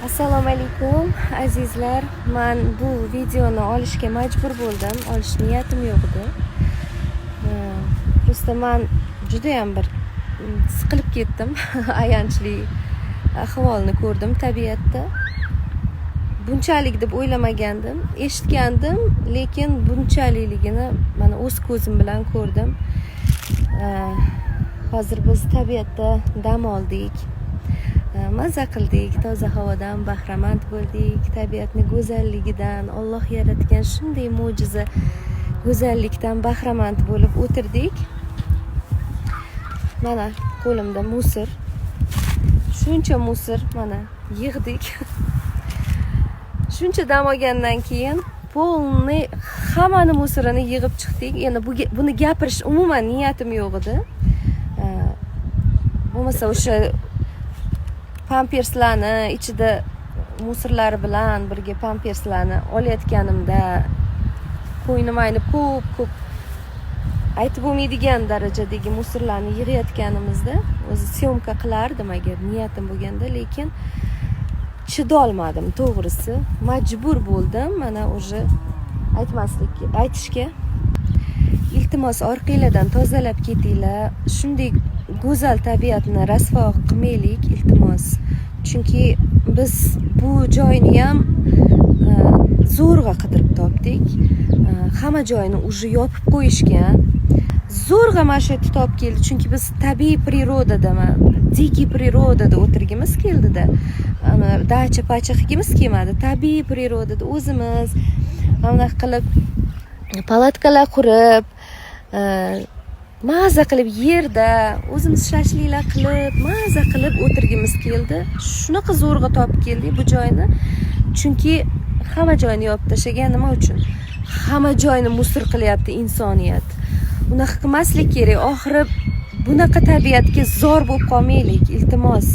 Assalomu alaykum azizlar. Men bu videoni olishga majbur bo'ldim. Olish niyatim yo'q edi. Prosta men juda ham bir siqilib ketdim. Ayanchli ahvolni ko'rdim tabiatda. Bunchalik deb o'ylamagandim. Eshitgandim, lekin bunchalikligini mana o'z ko'zim bilan ko'rdim. Hozir biz tabiatda dam oldik. Maza qildik, toza havodan bahramand bo'ldik, tabiatning go'zalligidan, Alloh yaratgan shunday mo'jiza go'zallikdan bahramand bo'lib o'tirdik. Mana qo'limda musor. Shuncha musor mana yig'dik. Shuncha dam olgandan keyin polni hammani musorini yig'ib chiqdik. Endi buni gapirish umuman niyatim yo'q edi. Bo'lmasa o'sha pamperslarni ichida musorlari bilan birga pamperslarni olayotganimda qo'ynim aynib ko'p aytib bo'lmaydigan darajadagi musorlarni yig'ayotganimizda o'zi syomka qilardim agar niyatim bo'lganda, lekin chidolmadim, to'g'risi majbur bo'ldim mana o'sha aytishga. Iltimos orqanglardan tozalab ketinglar, shunday go'zal tabiatni rasvo qilmaylik iltimos. Chunki biz bu joyni ham zo'rg'a qidirib topdik. Hamma joyni уже yopib qo'yishgan. Zo'rg'a mana shu yerga topib keldi, chunki biz tabiiy prirodada, dikий prirodada o'tirgimiz keldida. Dacha-pacha qilgimiz kelmadi. Tabiiy prirodada o'zimiz mana qilib palatkalar qurib, maza qilib yerda o'zimiz shashliklar qilib, maza qilib o'tirgimiz keldi. Shunaqa zo'rg'a topib keldik bu joyni. Chunki hamma joyni yopib tashlagan. Nima uchun? Hamma joyni musor qilyapti insoniyat. Unaqa qilmaslik kerak. Oxiri bunaqa tabiatga zor bo'lib qolmaylik, iltimos.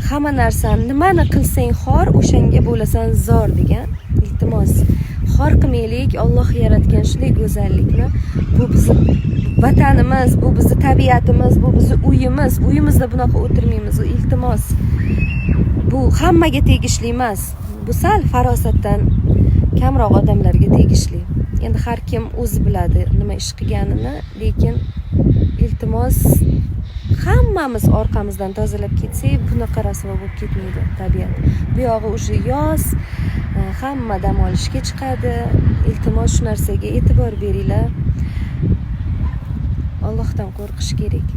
Hamma narsani nimani qilsang xor, o'shanga bo'lasan zor degan. Iltimos. Xor qilmaylik. Alloh yaratgan shunday go'zallikni. Bu bizning vatanimiz, bu bizning tabiatimiz, bu bizning uyimiz. Uyimizda bunaqa o'tirmaymiz. Iltimos. Bu hammaga tegishli emas. Bu sal farosatdan kamroq odamlarga tegishli. Endi har kim o'zi biladi nima ish qilganini, lekin iltimos hammamiz orqamizdan tozalab ketsak, bunaqa rasvo bo'lib ketmaydi tabiat. Bu yog'i o'sha yoz, hamma dam olishga chiqadi. Iltimos shu narsaga e'tibor beringlar. Allohdan qo'rqish kerak.